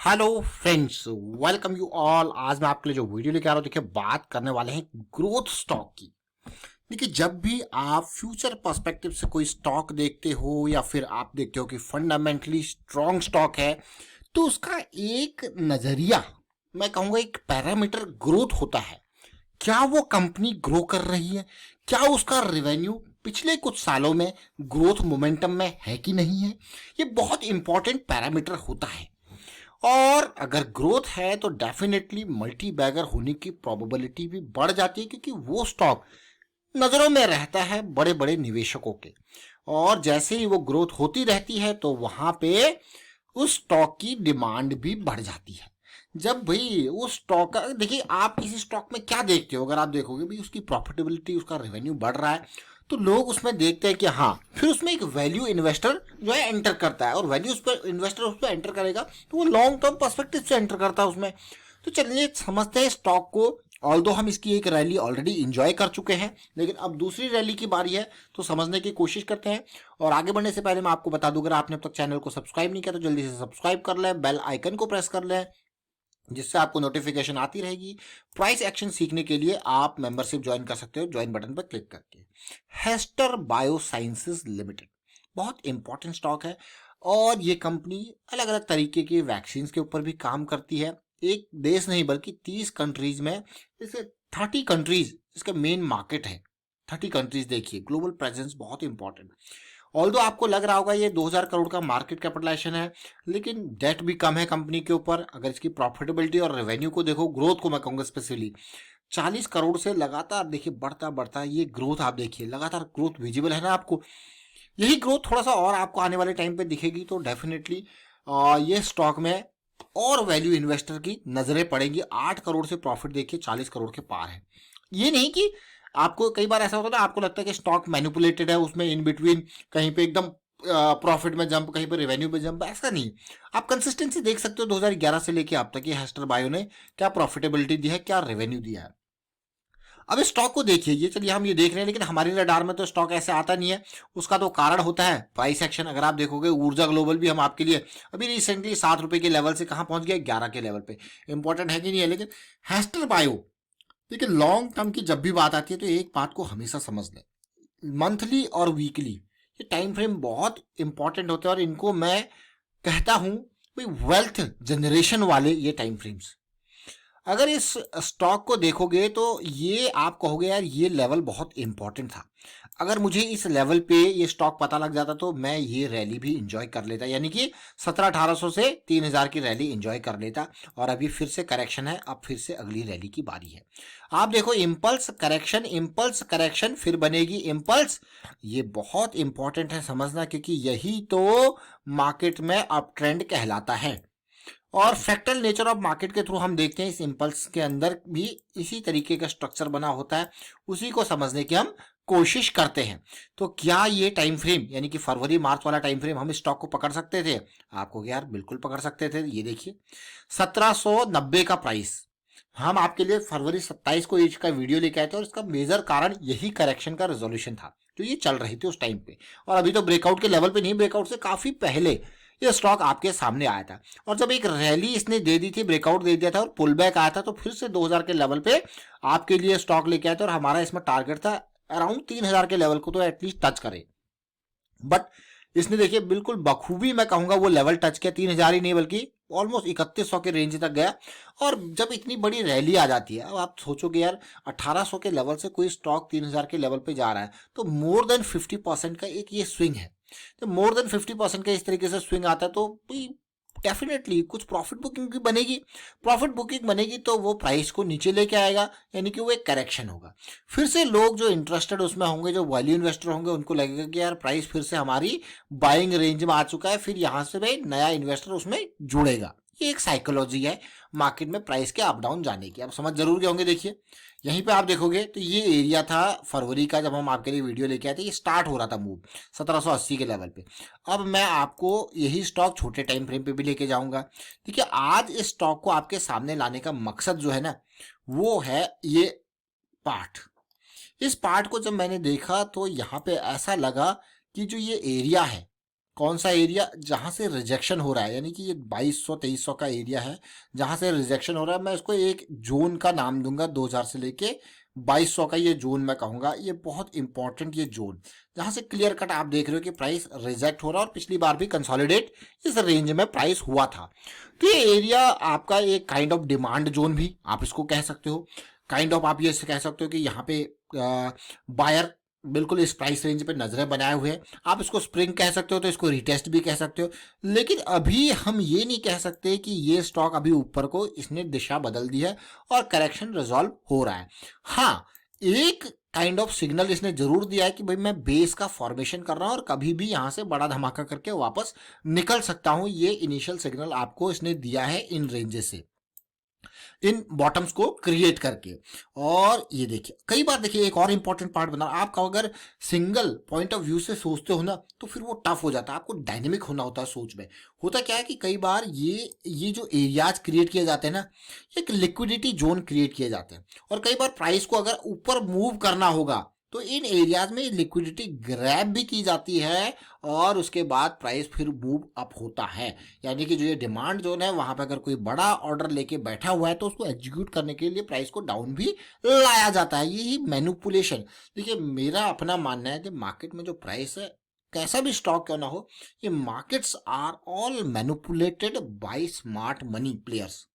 Hello friends, welcome you all. आज मैं आपके लिए जो वीडियो लेके आ रहा हूँ, देखिए बात करने वाले हैं ग्रोथ स्टॉक की। देखिए, जब भी आप फ्यूचर पर्सपेक्टिव से कोई स्टॉक देखते हो या फिर आप देखते हो कि फंडामेंटली स्ट्रॉन्ग स्टॉक है, तो उसका एक नजरिया, मैं कहूँगा एक पैरामीटर ग्रोथ होता है। क्या वो कंपनी ग्रो कर रही है? क्या उसका रेवेन्यू पिछले कुछ सालों में ग्रोथ मोमेंटम में है कि नहीं है? ये बहुत इंपॉर्टेंट पैरामीटर होता है। और अगर ग्रोथ है तो डेफिनेटली मल्टी बैगर होने की प्रोबेबिलिटी भी बढ़ जाती है, क्योंकि वो स्टॉक नजरों में रहता है बड़े बड़े निवेशकों के। और जैसे ही वो ग्रोथ होती रहती है तो वहां पे उस स्टॉक की डिमांड भी बढ़ जाती है। जब भाई उस स्टॉक का, देखिए आप किसी स्टॉक में क्या देखते हो, अगर आप देखोगे भाई उसकी प्रॉफिटेबिलिटी, उसका रेवेन्यू बढ़ रहा है, तो लोग उसमें देखते हैं कि हाँ, फिर उसमें एक वैल्यू इन्वेस्टर जो है एंटर करता है। और वैल्यू उस पर इन्वेस्टर उस पर एंटर करेगा तो वो लॉन्ग टर्म पर्सपेक्टिव से एंटर करता है उसमें। तो चलिए समझते हैं स्टॉक को। ऑल्दो हम इसकी एक रैली ऑलरेडी इंजॉय कर चुके हैं, लेकिन अब दूसरी रैली की बारी है, तो समझने की कोशिश करते हैं। और आगे बढ़ने से पहले मैं आपको बता दूं, अगर आपने अब तक चैनल को सब्सक्राइब नहीं किया तो जल्दी से सब्सक्राइब कर लें, बेल आइकन को प्रेस कर लें, जिससे आपको नोटिफिकेशन आती रहेगी। प्राइस एक्शन सीखने के लिए आप मेंबरशिप ज्वाइन कर सकते हो, ज्वाइन बटन पर क्लिक करके। हेस्टर बायोसाइंसेस लिमिटेड बहुत इंपॉर्टेंट स्टॉक है, और ये कंपनी अलग अलग तरीके की वैक्सीन के ऊपर भी काम करती है। एक देश नहीं बल्कि 30 कंट्रीज में, जैसे 30 कंट्रीज इसका मेन मार्केट है। 30 कंट्रीज, देखिए ग्लोबल प्रेजेंस बहुत इंपॉर्टेंट। ऑल्दो आपको लग रहा होगा ये 2000 करोड़ का मार्केट कैपिटलाइजेशन है, लेकिन डेट भी कम है कंपनी के ऊपर। अगर इसकी प्रॉफिटेबिलिटी और रेवेन्यू को देखो, ग्रोथ को मैं कहूंगा स्पेशली 40 करोड़ से लगातार देखिए बढ़ता बढ़ता ये ग्रोथ, आप देखिए लगातार ग्रोथ विजिबल है ना आपको। यही ग्रोथ थोड़ा सा और आपको आने वाले टाइम पे दिखेगी, तो डेफिनेटली ये स्टॉक में और वैल्यू इन्वेस्टर की नजरें पड़ेंगी। 8 करोड़ से प्रॉफिट देखिए 40 करोड़ के पार है। ये नहीं कि आपको कई बार ऐसा होता है ना, आपको लगता है कि स्टॉक मैनिपुलेटेड है, उसमें इन बिटवीन कहीं पे एकदम प्रॉफिट में जंप, कहीं पे रेवेन्यू में जंप, ऐसा नहीं। आप कंसिस्टेंसी देख सकते हो 2011 से लेके अब तक ये हेस्टर बायो ने क्या प्रॉफिटेबिलिटी दी है, क्या रेवेन्यू दिया है। अब इस स्टॉक को देखिए, ये चलिए हम ये देख रहे हैं, लेकिन हमारे रडार में तो स्टॉक ऐसे आता नहीं है। उसका तो कारण होता है प्राइस एक्शन। अगर आप देखोगे ऊर्जा ग्लोबल भी हम आपके लिए अभी रिसेंटली 7 रुपए के लेवल से कहां पहुंच गया, 11 के लेवल पे। इंपॉर्टेंट है कि नहीं है, लेकिन हेस्टर बायो, देखिए लॉन्ग टर्म की जब भी बात आती है तो एक बात को हमेशा समझ लें, मंथली और वीकली ये टाइम फ्रेम बहुत इंपॉर्टेंट होते हैं। और इनको मैं कहता हूं भाई वेल्थ जनरेशन वाले ये टाइम फ्रेम्स। अगर इस स्टॉक को देखोगे तो ये आप कहोगे यार ये लेवल बहुत इंपॉर्टेंट था। अगर मुझे इस लेवल पे ये स्टॉक पता लग जाता तो मैं ये रैली भी इंजॉय कर लेता, यानी कि 17-1800 से 3000 की रैली इंजॉय कर लेता। और अभी फिर से करेक्शन है, अब फिर से अगली रैली की बारी है। आप देखो, इम्पल्स करेक्शन, इम्पल्स करेक्शन, फिर बनेगी इम्पल्स। ये बहुत इंपॉर्टेंट है समझना, क्योंकि यही तो मार्केट में अप ट्रेंड कहलाता है। और फ्रैक्टल नेचर ऑफ मार्केट के थ्रू हम देखते हैं इस इम्पल्स के अंदर भी इसी तरीके का स्ट्रक्चर बना होता है, उसी को समझने की हम कोशिश करते हैं। तो क्या ये टाइम फ्रेम, यानी कि फरवरी मार्च वाला टाइम फ्रेम, हम इस स्टॉक को पकड़ सकते थे? आपको यार बिल्कुल पकड़ सकते थे। ये देखिए 1790 का प्राइस, हम आपके लिए फरवरी 27 को इसका वीडियो लेके आए थे, और इसका मेजर कारण यही करेक्शन का रेजोल्यूशन था जो ये चल रही थी उस टाइम पे। और अभी तो ब्रेकआउट के लेवल पे नहीं, ब्रेकआउट से काफी पहले ये स्टॉक आपके सामने आया था। और जब एक रैली इसने दे दी थी, ब्रेकआउट दे दिया था और पुल बैक आया था, तो फिर से 2000 के लेवल पे आपके लिए स्टॉक लेके आए थे। और हमारा इसमें टारगेट था अराउंड 3000 के लेवल को तो एटलीस्ट टच करे। बट इसने देखिए बिल्कुल बखूबी, मैं कहूंगा वो लेवल टच किया, 3000 ही नहीं बल्कि ऑलमोस्ट 3100 के रेंज तक गया। और जब इतनी बड़ी रैली आ जाती है, अब आप सोचोगे यार 1800 के लेवल से कोई स्टॉक 3000 के लेवल पे जा रहा है, तो मोर देन 50% का एक ये स्विंग है। तो मोर देन 50% का इस तरीके से स्विंग आता है, तो डेफिनेटली कुछ प्रॉफिट बुकिंग भी बनेगी। प्रॉफिट बुकिंग बनेगी तो वो प्राइस को नीचे लेके आएगा, यानी कि वो एक करेक्शन होगा। फिर से लोग जो इंटरेस्टेड उसमें होंगे, जो वैल्यू इन्वेस्टर होंगे, उनको लगेगा कि यार प्राइस फिर से हमारी बाइंग रेंज में आ चुका है, फिर यहां से भाई नया इन्वेस्टर उसमें जुड़ेगा। ये एक साइकोलॉजी है मार्केट में प्राइस के अप डाउन जाने की, आप समझ जरूर गए होंगे। देखिए यहीं पे आप देखोगे तो ये एरिया था फरवरी का, जब हम आपके लिए वीडियो लेके आए थे, ये स्टार्ट हो रहा था मूव 1780 के लेवल पे। अब मैं आपको यही स्टॉक छोटे टाइम फ्रेम पे भी लेके जाऊंगा। देखिए आज इस स्टॉक को आपके सामने लाने का मकसद जो है ना, वो है ये पार्ट। इस पार्ट को जब मैंने देखा तो यहाँ पे ऐसा लगा कि जो ये एरिया है, कौन सा एरिया जहां से रिजेक्शन हो रहा है, यानी कि ये 2200-2300 का एरिया है जहां से रिजेक्शन हो रहा है। मैं इसको एक जोन का नाम दूंगा, 2000 से लेके 2200 का ये जोन मैं कहूंगा। ये बहुत इंपॉर्टेंट ये जोन, जहां से क्लियर कट आप देख रहे हो कि प्राइस रिजेक्ट हो रहा है, और पिछली बार भी कंसोलिडेट इस रेंज में प्राइस हुआ था। तो ये एरिया आपका एक काइंड ऑफ डिमांड जोन भी आप इसको कह सकते हो। काइंड ऑफ आप ये कह सकते हो कि यहाँ पे बायर बिल्कुल इस प्राइस रेंज पे नजरें बनाए हुए हैं। आप इसको स्प्रिंग कह सकते हो, तो इसको रिटेस्ट भी कह सकते हो। लेकिन अभी हम ये नहीं कह सकते कि ये स्टॉक अभी ऊपर को इसने दिशा बदल दी है और करेक्शन रिजॉल्व हो रहा है। हाँ, एक काइंड ऑफ सिग्नल इसने जरूर दिया है कि भाई मैं बेस का फॉर्मेशन कर रहा हूं और कभी भी यहां से बड़ा धमाका करके वापस निकल सकता हूं। ये इनिशियल सिग्नल आपको इसने दिया है इन रेंजेस से, इन बॉटम्स को क्रिएट करके। और ये देखिए, कई बार देखिए एक और इंपॉर्टेंट पार्ट बना, आपका अगर सिंगल पॉइंट ऑफ व्यू से सोचते हो ना तो फिर वो टफ हो जाता है। आपको डायनेमिक होना होता है सोच में। होता क्या है कि कई बार ये जो एरियाज क्रिएट किए जाते हैं ना, एक लिक्विडिटी जोन क्रिएट किए जाते हैं, और कई बार प्राइस को अगर ऊपर मूव करना होगा तो इन एरियाज में लिक्विडिटी ग्रैब भी की जाती है, और उसके बाद प्राइस फिर मूव अप होता है। यानी कि जो ये डिमांड जोन है वहां पे अगर कोई बड़ा ऑर्डर लेके बैठा हुआ है तो उसको एग्जीक्यूट करने के लिए प्राइस को डाउन भी लाया जाता है। यही मैनिपुलेशन। देखिए, मेरा अपना मानना है कि मार्केट में जो प्राइस है, कैसा भी स्टॉक क्यों ना हो, ये markets are all manipulated by smart money players.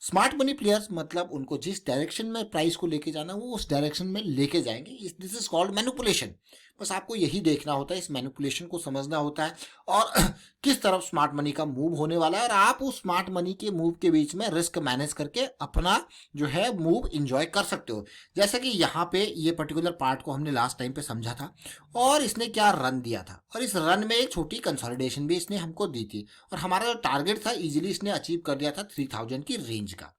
Smart money players मतलब उनको जिस डायरेक्शन में प्राइस को लेके जाना वो उस डायरेक्शन में लेके जाएंगे। This is called manipulation. बस आपको यही देखना होता है, इस मैनिपुलेशन को समझना होता है, और किस तरफ स्मार्ट मनी का मूव होने वाला है, और आप उस स्मार्ट मनी के मूव के बीच में रिस्क मैनेज करके अपना जो है मूव इंजॉय कर सकते हो। जैसे कि यहाँ पे ये पर्टिकुलर पार्ट को हमने लास्ट टाइम पे समझा था, और इसने क्या रन दिया था, और इस रन में एक छोटी कंसोलिडेशन भी इसने हमको दी थी, और हमारा जो टारगेट था इजीली इसने अचीव कर दिया था 3000 की रेंज का,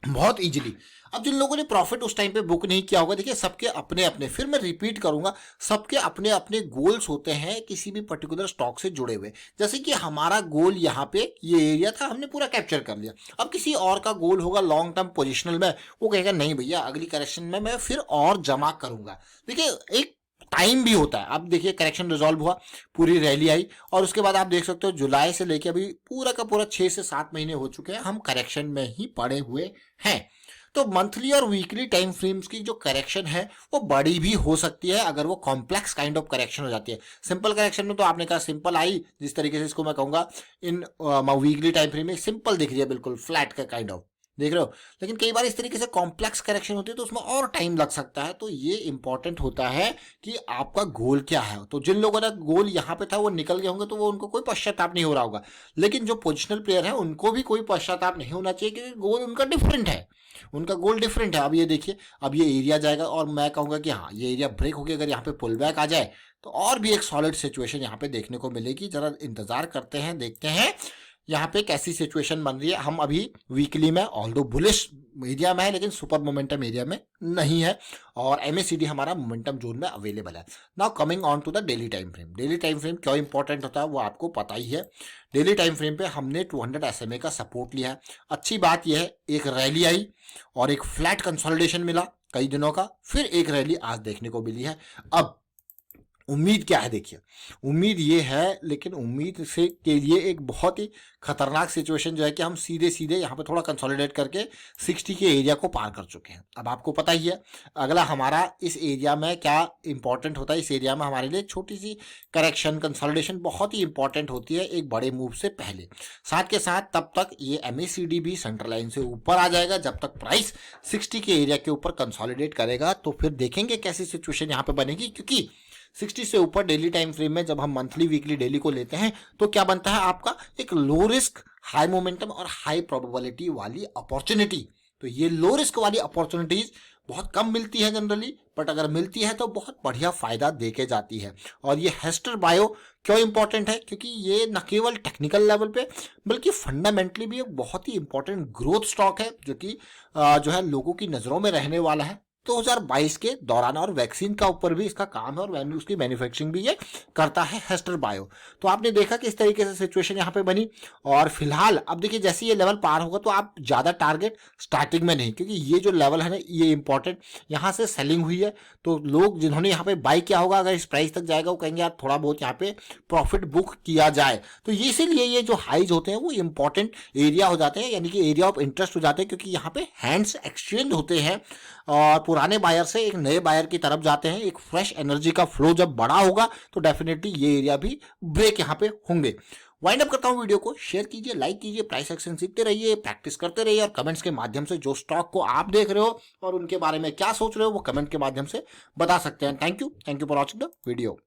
बहुत इजीली। अब जिन लोगों ने प्रॉफिट उस टाइम पे बुक नहीं किया होगा, देखिए सबके अपने अपने, फिर मैं रिपीट करूंगा, सबके अपने अपने गोल्स होते हैं किसी भी पर्टिकुलर स्टॉक से जुड़े हुए। जैसे कि हमारा गोल यहाँ पे ये एरिया था, हमने पूरा कैप्चर कर लिया। अब किसी और का गोल होगा लॉन्ग टर्म पोजिशनल में, वो कहेगा नहीं भैया अगली करेक्शन में मैं फिर और जमा करूंगा। देखिए, एक टाइम भी होता है। अब देखिए, करेक्शन रिजॉल्व हुआ, पूरी रैली आई, और उसके बाद आप देख सकते हो जुलाई से लेके अभी पूरा का पूरा 6 से 7 महीने हो चुके हैं, हम करेक्शन में ही पड़े हुए हैं। तो मंथली और वीकली टाइम फ्रेम्स की जो करेक्शन है वो बड़ी भी हो सकती है अगर वो कॉम्प्लेक्स काइंड ऑफ करेक्शन हो जाती है। सिंपल करेक्शन में तो आपने कहा सिंपल आई, जिस तरीके से इसको मैं कहूंगा इन वीकली टाइम फ्रेम में सिंपल दिख रही है, बिल्कुल फ्लैट का काइंड ऑफ, देख रहे हो। लेकिन कई बार इस तरीके से कॉम्प्लेक्स करेक्शन होती है तो उसमें और टाइम लग सकता है। तो ये इंपॉर्टेंट होता है कि आपका गोल क्या है। तो जिन लोगों का गोल यहाँ पे था वो निकल गए होंगे तो वो उनको कोई पश्चाताप नहीं हो रहा होगा, लेकिन जो पोजिशनल प्लेयर है उनको भी कोई पश्चाताप नहीं होना चाहिए, क्योंकि गोल उनका डिफरेंट है, उनका गोल डिफरेंट है। अब ये देखिए, अब ये एरिया जाएगा, और मैं कहूंगा कि हाँ ये एरिया ब्रेक होकर अगर यहाँ पे पुल बैक आ जाए तो और भी एक सॉलिड सिचुएशन यहाँ पे देखने को मिलेगी। जरा इंतजार करते हैं, देखते हैं यहाँ पे कैसी सिचुएशन बन रही है। हम अभी वीकली में ऑल्दो बुलिश एरिया में है, लेकिन सुपर मोमेंटम एरिया में नहीं है, और MACD हमारा मोमेंटम जोन में अवेलेबल है। Now coming on to the daily time frame. Daily time frame क्यों इंपॉर्टेंट होता है वो आपको पता ही है। डेली टाइम फ्रेम पे हमने 200 SMA का सपोर्ट लिया है। अच्छी बात यह है, एक रैली आई और एक फ्लैट कंसोलिडेशन मिला कई दिनों का, फिर एक रैली आज देखने को मिली है। अब उम्मीद क्या है, देखिए उम्मीद ये है, लेकिन उम्मीद से के लिए एक बहुत ही खतरनाक सिचुएशन जो है कि हम सीधे सीधे यहाँ पे थोड़ा कंसोलिडेट करके 60 के एरिया को पार कर चुके हैं। अब आपको पता ही है अगला हमारा इस एरिया में क्या इंपॉर्टेंट होता है। इस एरिया में हमारे लिए छोटी सी करेक्शन कंसोलिडेशन बहुत ही इंपॉर्टेंट होती है एक बड़े मूव से पहले। साथ के साथ तब तक ये MACD भी सेंट्रल लाइन से ऊपर आ जाएगा, जब तक प्राइस 60 के एरिया के ऊपर कंसोलिडेट करेगा। तो फिर देखेंगे कैसी सिचुएशन यहाँ पे बनेगी, क्योंकि 60 से ऊपर डेली टाइम फ्रेम में जब हम मंथली वीकली डेली को लेते हैं तो क्या बनता है आपका एक लो रिस्क हाई मोमेंटम और हाई प्रोबेबिलिटी वाली अपॉर्चुनिटी। तो ये लो रिस्क वाली अपॉर्चुनिटीज बहुत कम मिलती है जनरली, बट अगर मिलती है तो बहुत बढ़िया फायदा देके जाती है। और ये हेस्टर बायो क्यों इंपॉर्टेंट है, क्योंकि ये न केवल टेक्निकल लेवल पे बल्कि फंडामेंटली भी एक बहुत ही इंपॉर्टेंट ग्रोथ स्टॉक है, जो कि जो है लोगों की नजरों में रहने वाला है। 2022 के दौरान, और वैक्सीन का ऊपर भी इसका काम है और उसकी मैन्युफैक्चरिंग भी ये करता है हेस्टर बायो। तो आपने देखा कि इस तरीके से सिचुएशन यहाँ पे बनी। और फिलहाल अब देखिए जैसे ये लेवल पार होगा तो आप ज़्यादा टारगेट स्टार्टिंग में नहीं, क्योंकि ये जो लेवल है ना ये इंपॉर्टेंट, यहाँ से सेलिंग हुई है तो लोग जिन्होंने यहाँ पे बाई किया होगा अगर इस प्राइस तक जाएगा वो कहेंगे यार थोड़ा बहुत यहाँ पे प्रॉफिट बुक किया जाए। तो ये इसीलिए ये जो हाइज होते हैं वो इंपॉर्टेंट एरिया हो जाते हैं, यानी कि एरिया ऑफ इंटरेस्ट हो जाते हैं, क्योंकि यहाँ पे हैंड्स एक्सचेंज होते हैं और पुराने बायर से एक नए बायर की तरफ जाते हैं। एक फ्रेश एनर्जी का फ्लो जब बड़ा होगा तो डेफिनेटली ये एरिया भी ब्रेक यहाँ पे होंगे। वाइंड अप करता हूं वीडियो को, शेयर कीजिए, लाइक कीजिए, प्राइस एक्शन सीखते रहिए, प्रैक्टिस करते रहिए, और कमेंट्स के माध्यम से जो स्टॉक को आप देख रहे हो और उनके बारे में क्या सोच रहे हो वो कमेंट के माध्यम से बता सकते हैं। Thank you for watching the video.